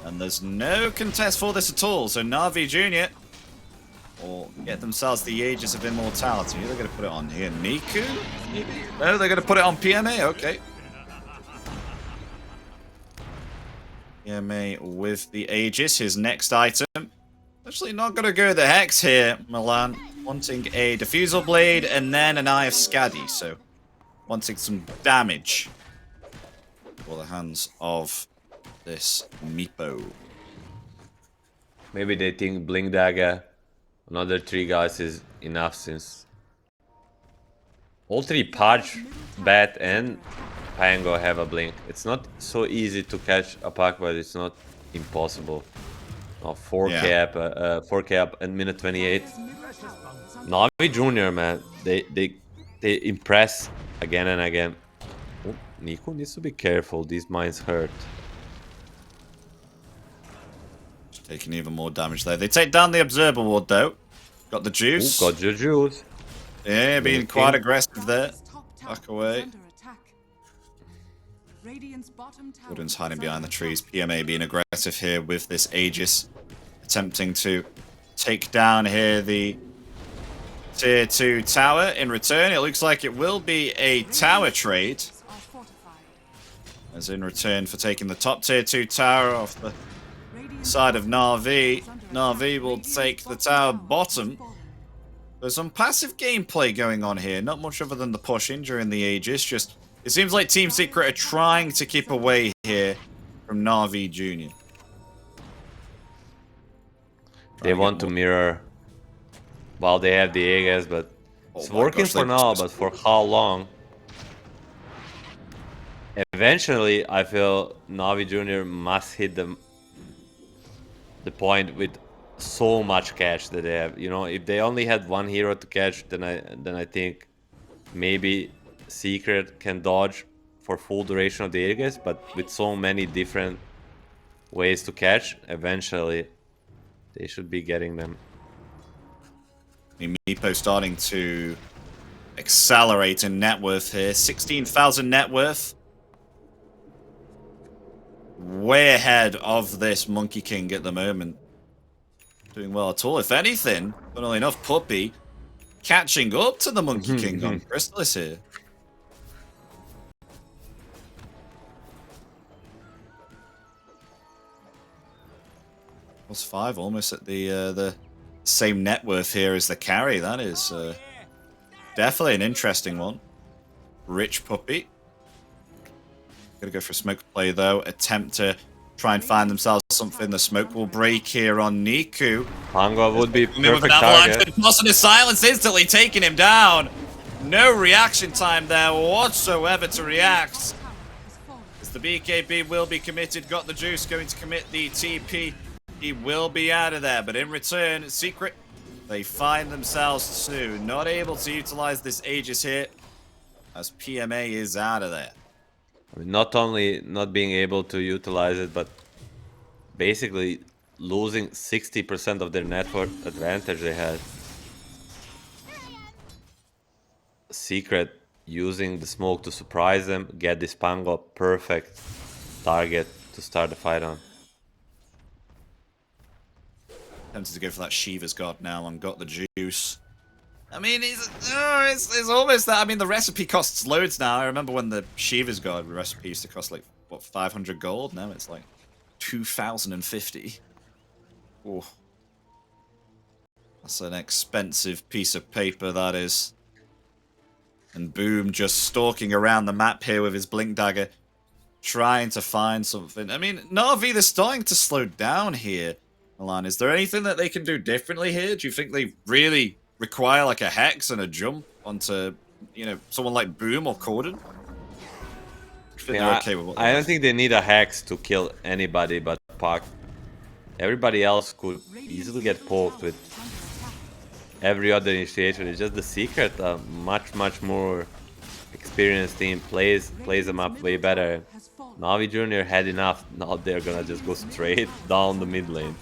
And there's no contest for this at all. So NAVI Jr. will get themselves the Aegis of Immortality. They're going to put it on here. Niku? Maybe? No, they're going to put it on PMA. Okay. PMA with the Aegis, his next item. Actually not going to go the Hex here, Milan. Wanting a Diffusal Blade and then an Eye of Skadi. So, wanting some damage for the hands of this Meepo. Maybe they think Blink Dagger, another 3 guys is enough, since all 3 Pudge, Bat and Pango have a blink. It's not so easy to catch a pack, but it's not impossible. 4k up and minute 28. NAVI Junior, man, they impress again and again. Oh, Niku needs to be careful. These mines hurt. Just taking even more damage there. They take down the Observer Ward though. Got the juice. Ooh, got your juice. Yeah, being quite aggressive there. Back away. Gordon's hiding behind the trees. PMA being aggressive here with this Aegis. Attempting to take down here the tier 2 tower. In return, it looks like it will be a tower trade. As in return for taking the top tier 2 tower off the side of NAVI. NAVI will take the tower bottom. There's some passive gameplay going on here. Not much other than the pushing during the Aegis. Just, it seems like Team Secret are trying to keep away here from NAVI Jr. They want to mirror while they have the Aegis, but it's working for now, but for how long? Eventually, I feel NAVI Jr. must hit the point with so much catch that they have. You know, if they only had 1 hero to catch, then I think maybe Secret can dodge for full duration of the Aegis, but with so many different ways to catch, eventually they should be getting them. Meepo starting to accelerate in net worth here. 16,000 net worth. Way ahead of this Monkey King at the moment. Doing well at all. If anything, funnily enough, Puppy catching up to the Monkey King on Crystallis here. +5, almost at the same net worth here as the carry. That is definitely an interesting one. Rich Puppy. Gonna go for a smoke play though. Attempt to try and find themselves something. The smoke will break here on Niku. Pango would be Coming with an perfect avalanche, target. but tossing his silence, instantly taking him down. No reaction time there whatsoever to react. As the BKB will be committed, got the juice, going to commit the TP. He will be out of there, but in return, Secret, they find themselves too not able to utilize this Aegis here, as PMA is out of there. I mean, not only not being able to utilize it, but basically losing 60% of their network advantage they had. Secret using the smoke to surprise them, get this Pango perfect target to start the fight on. Tempted to go for that Shiva's God now and got the juice. I mean, it's almost that. I mean, the recipe costs loads now. I remember when the Shiva's God recipe used to cost like, what, 500 gold? Now it's like 2,050. Oh. That's an expensive piece of paper, that is. And Boom just stalking around the map here with his Blink Dagger, trying to find something. I mean, Na'Vi, they're starting to slow down here. Milan, is there anything that they can do differently here? Do you think they really require like a Hex and a jump onto, you know, someone like Boom or Corden? Yeah, okay with what I don't think they need a Hex to kill anybody but Puck. Everybody else could easily get poked with every other initiation. It's just the Secret, a much more experienced team, plays them up way better. Navi Jr. had enough. Now they're gonna just go straight down the mid lane.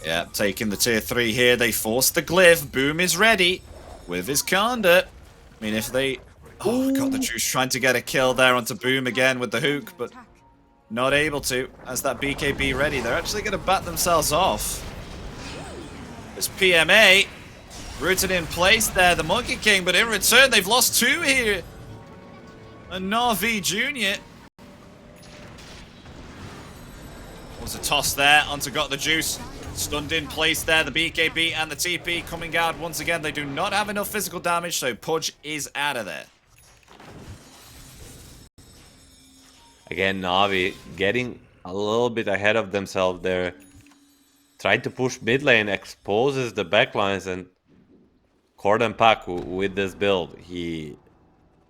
Yeah, taking the tier 3 here. They force the glyph. Boom is ready with his Kanda. I mean, if they... Oh, got the juice trying to get a kill there onto Boom again with the hook, but not able to. As that BKB ready, they're actually going to bat themselves off. It's PMA rooted in place there, the Monkey King, but in return, they've lost 2 here. And NAVI Jr. was a toss there onto Got the Juice. Stunned in place there, the BKB and the TP coming out once again. They do not have enough physical damage, so Pudge is out of there. Again, Navi getting a little bit ahead of themselves there. Tried to push mid lane, exposes the backlines, and Corden Pack with this build, he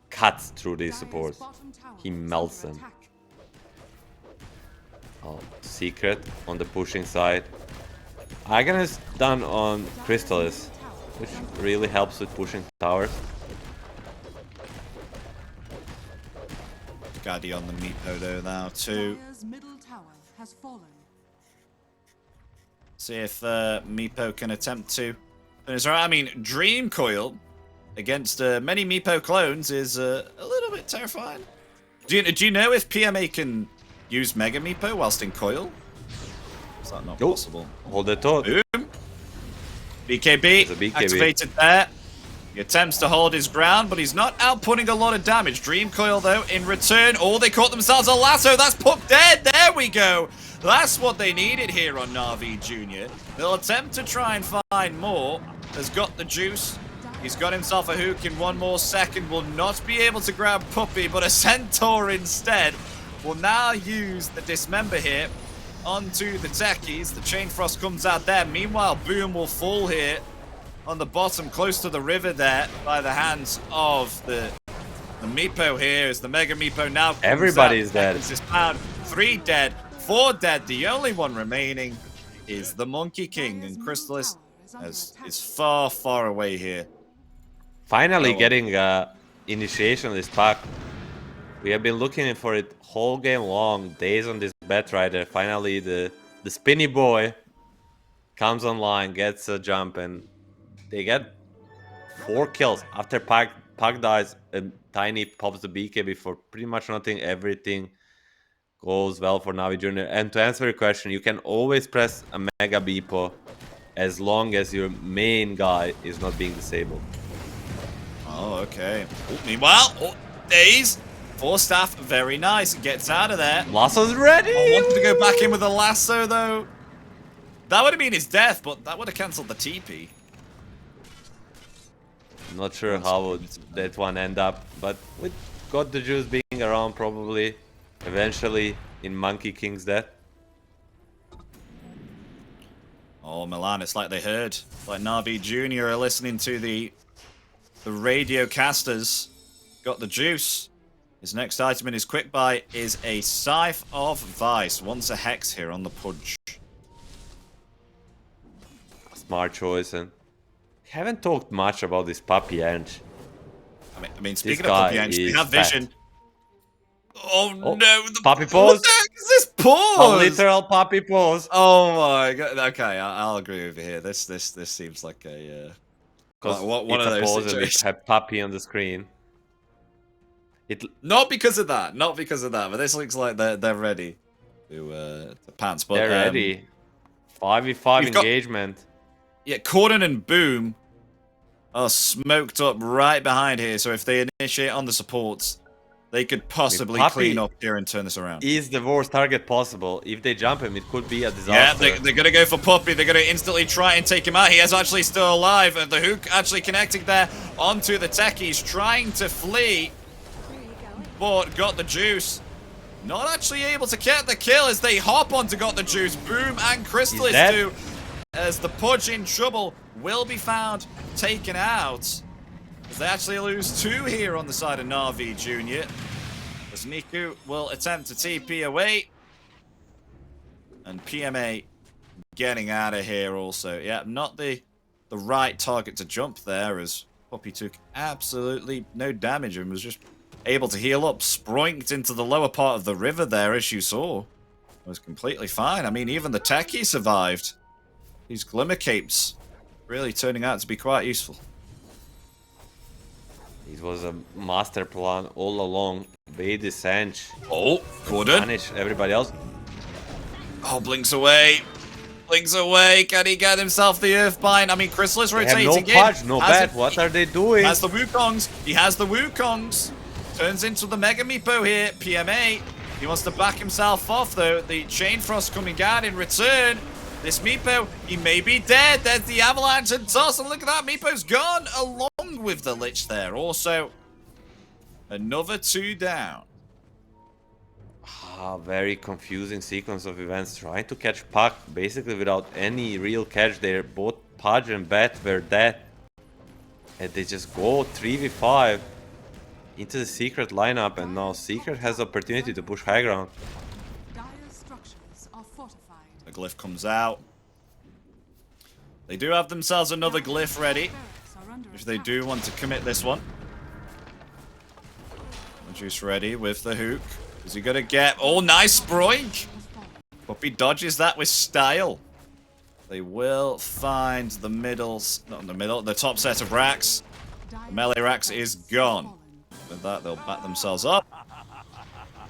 cuts through these supports. He melts them. Oh, Secret on the pushing side. Agon is done on Crystallis, which really helps with pushing towers. Gaddy on the Meepo though now too. See if Meepo can attempt to finish. I mean, Dream Coil against many Meepo clones is a little bit terrifying. Do you know if PMA can use Mega Meepo whilst in Coil? Is that not possible? Hold it thought. Boom. BKB activated there. He attempts to hold his ground, but he's not outputting a lot of damage. Dream Coil, though, in return. Oh, they caught themselves a lasso. That's Puck dead. There we go. That's what they needed here on Na'Vi Jr. They'll attempt to try and find more. Has got the juice. He's got himself a hook in 1 more second. Will not be able to grab Puppy, but a Centaur instead will now use the Dismember here onto the techies. The Chain Frost comes out there. Meanwhile, Boom will fall here on the bottom, close to the river there, by the hands of the Meepo here. As the Mega Meepo now comes Everybody's out. dead. Is found. 3 dead, 4 dead. The only one remaining is the Monkey King, and Crystallis is far away here. Finally getting initiation of this pack. We have been looking for it whole game long, days on this Batrider. Finally, the spinny boy comes online, gets a jump, and they get 4 kills. After Pac dies, and Tiny pops the BKB for pretty much nothing. Everything goes well for Navi Jr. And to answer your question, you can always press a Mega Beepo as long as your main guy is not being disabled. Oh, okay. Oh, meanwhile, Daze, 4 staff, very nice. Gets out of there. Lasso's ready! I wanted to go back in with a lasso, though. That would have been his death, but that would have cancelled the TP. Not sure how would that one end up, but with Got the Juice being around, probably eventually in Monkey King's death. Oh, Milan, it's like they heard. It's like Navi Jr. are listening to the radio casters. Got the juice. His next item in his quick buy is a Scythe of Vice. Wants a Hex here on the Pudge. Smart choice. And haven't talked much about this Puppy Ench. I mean speaking of guy Puppy Ench, they is have vision. Oh, no, the Puppy What pose. the heck is this A pause? literal puppy pose. Oh my god. Okay, I'll agree with you here. This seems like a Because one it's of a those pose and it situations. have puppy on the screen. Not because of that. Not because of that. But this looks like they're ready to pants. But They're ready. 5v5 we've got- engagement. Yeah, Corden and Boom are smoked up right behind here. So if they initiate on the supports, they could possibly Puppy clean up here and turn this around. Is the worst target possible. If they jump him, it could be a Yeah, disaster. they're going to go for Puppy. They're going to instantly try and take him out. He is actually still alive. And the hook actually connecting there onto the techies, trying to flee. But got the juice. Not actually able to get the kill as they hop onto got the juice. Boom and Crystallis dead. do. As the Pudge in trouble will be found taken out. As they actually lose 2 here on the side of Navi Jr. As Niku will attempt to TP away. And PMA getting out of here also. Yeah, not the right target to jump there as Puppy took absolutely no damage and was just able to heal up. Sproinked into the lower part of the river there as you saw. Was completely fine. I mean, even the techie survived. These Glimmer Capes really turning out to be quite useful. It was a master plan all along. Bait this Ench. Oh, Gordon. Punish everybody else. Oh, blinks away. Blinks away. Can he get himself the Earthbind? I mean, Crystallis They have rotating no in. pudge, no Has bet. it- What are they doing? Has the Wukongs. He has the Wukongs. Turns into the Mega Meepo here. PMA. He wants to back himself off, though. The Chain Frost coming out in return. This Meepo, he may be dead. There's the Avalanche and Toss. And look at that. Meepo's gone along with the Lich there. Also, another 2 down. Very confusing sequence of events. Trying to catch Puck basically without any real catch there. Both Pudge and Bet were dead. And they just go 3v5 into the Secret lineup. And now Secret has opportunity to push high ground. Dire structures are fortified. The glyph comes out. They do have themselves another glyph ready, Barracks are under if they attack. do want to commit this one. Juice ready with the hook. Is he gonna get... Oh, nice Sproink! Puppy dodges that with style. They will find the middles... Not in the middle, the top set of racks. The melee racks is gone. With that, they'll back themselves up.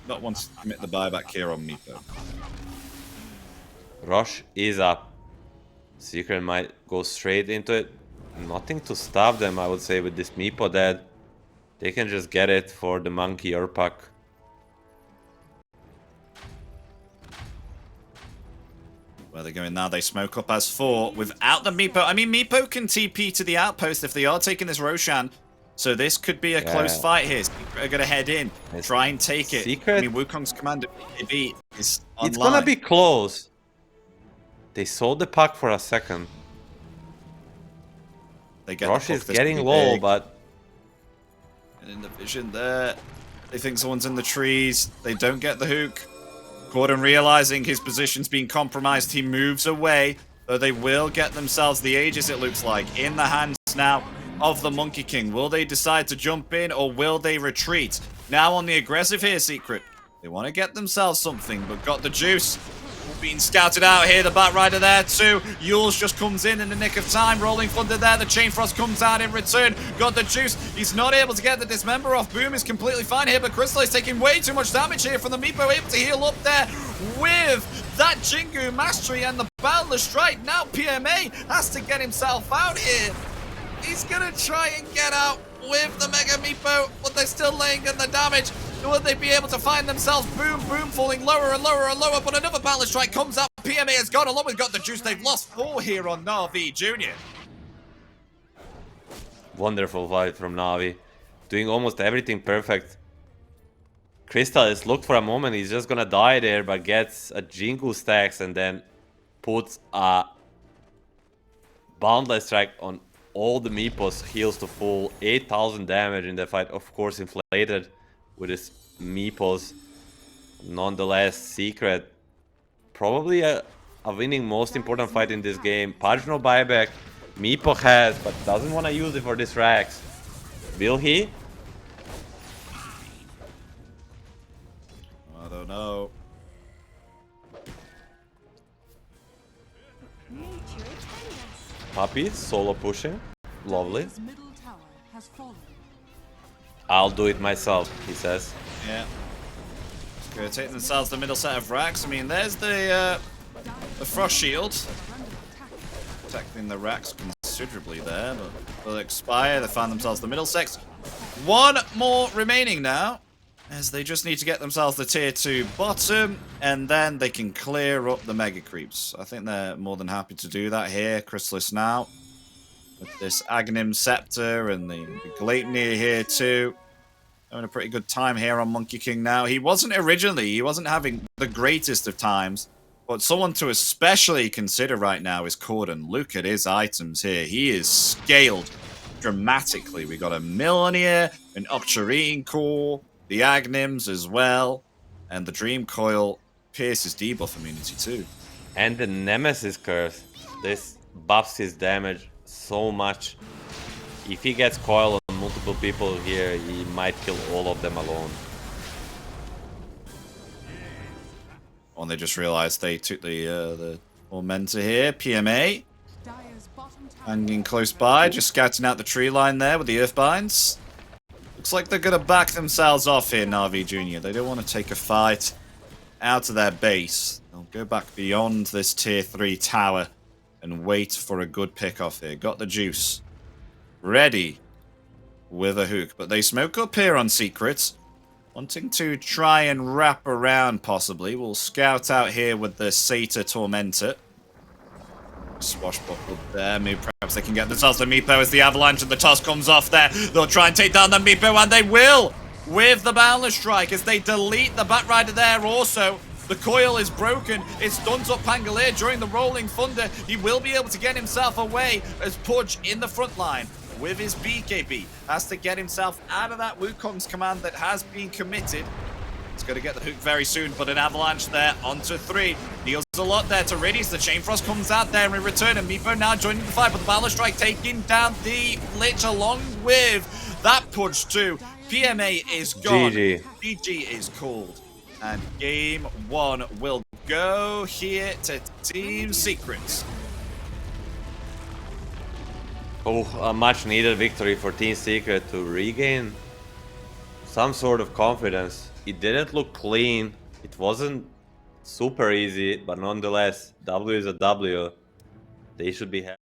Not want to commit the buyback here on Meepo. Rush is up. Secret might go straight into it. Nothing to stop them, I would say, with this Meepo dead. They can just get it for the monkey or Puck. Where they're going now, they smoke up as 4 without the Meepo. I mean, Meepo can TP to the outpost if they are taking this Roshan. So this could be a close fight here. Secret are going to head in, try and take it. Secret? I mean, Wukong's commander BB is online. It's gonna be close. They sold the Puck for a second. They get Rush the is puck, this getting could be low, big. but And in the vision there, they think someone's in the trees. They don't get the hook. Gordon realizing his position's been compromised, he moves away. Though they will get themselves the Aegis, it looks like, in the hands now of the Monkey King. Will they decide to jump in or will they retreat? Now on the aggressive here, Secret. They want to get themselves something, but got the juice. Being scouted out here, the Batrider there too. Yules just comes in the nick of time. Rolling Thunder there, the Chain Frost comes out in return. Got the juice. He's not able to get the Dismember off. Boom is completely fine here, but Crystal is taking way too much damage here from the Meepo. Able to heal up there with that Jingu Mastery and the Boundless Strike. Now PMA has to get himself out here. He's gonna try and get out with the Mega Meepo, but they're still laying in the damage. Will they be able to find themselves? Boom, boom, falling lower and lower and lower, but another Boundless Strike comes up. PMA has gone along with got the juice. They've lost 4 here on Navi Jr. wonderful fight from Navi. Doing almost everything perfect. Crystallis looked for a moment, he's just gonna die there, but gets a Jingu stacks and then puts a Boundless Strike on all the Meepos, heals to full, 8,000 damage in the fight, of course inflated with his Meepos. Nonetheless, Secret, probably a winning most important fight in this game. Pudge no buyback, Meepo has, but doesn't want to use it for this Rax. Will he? I don't know. Puppy, solo pushing, lovely. Dire's middle tower has fallen. I'll do it myself, he says. Yeah. Gonna take themselves the middle set of racks. I mean, there's the frost shield. Protecting the racks considerably there, but they'll expire. They find themselves the middle six. One more remaining now, as they just need to get themselves the tier 2 bottom, and then they can clear up the mega creeps. I think they're more than happy to do that here. Chrysalis now, with this Aghanim Scepter and the Gleipnir here too. Having a pretty good time here on Monkey King now. He wasn't having the greatest of times, but someone to especially consider right now is Corden. Look at his items here. He is scaled dramatically. We got a Millennier, an Octarine Core, the Aghanims as well, and the Dream Coil pierces debuff immunity too. And the Nemesis Curse. This buffs his damage so much. If he gets coil on multiple people here, he might kill all of them alone. Well, they just realized they took the Tormentor here. PMA Dire's bottom tower hanging close by, just scouting out the tree line there with the Earthbinds. Looks like they're going to back themselves off here, Navi Jr. They don't want to take a fight out of their base. They'll go back beyond this tier 3 tower and wait for a good pick off here. Got the juice ready with a hook, but they smoke up here on Secrets, wanting to try and wrap around possibly. We'll scout out here with the Satyr Tormentor. Swashbuckled there. Maybe perhaps they can get themselves the Meepo as the avalanche and the toss comes off there. They'll try and take down the Meepo, and they will with the Boundless Strike as they delete the Batrider there also. The coil is broken. It stuns up Pangolier during the Rolling Thunder. He will be able to get himself away as Pudge in the front line with his BKB. Has to get himself out of that Wukong's command that has been committed. He's going to get the hook very soon, but an avalanche there onto 3. Deals a lot there to Riddies. The Chain Frost comes out there in return, and Meepo now joining the fight, but the Boundless Strike taking down the Lich along with that Pudge too. PMA is gone. GG. GG is called. And game 1 will go here to Team Secrets. Oh, a much needed victory for Team Secret to regain some sort of confidence. It didn't look clean. It wasn't super easy, but nonetheless, W is a W. They should be happy.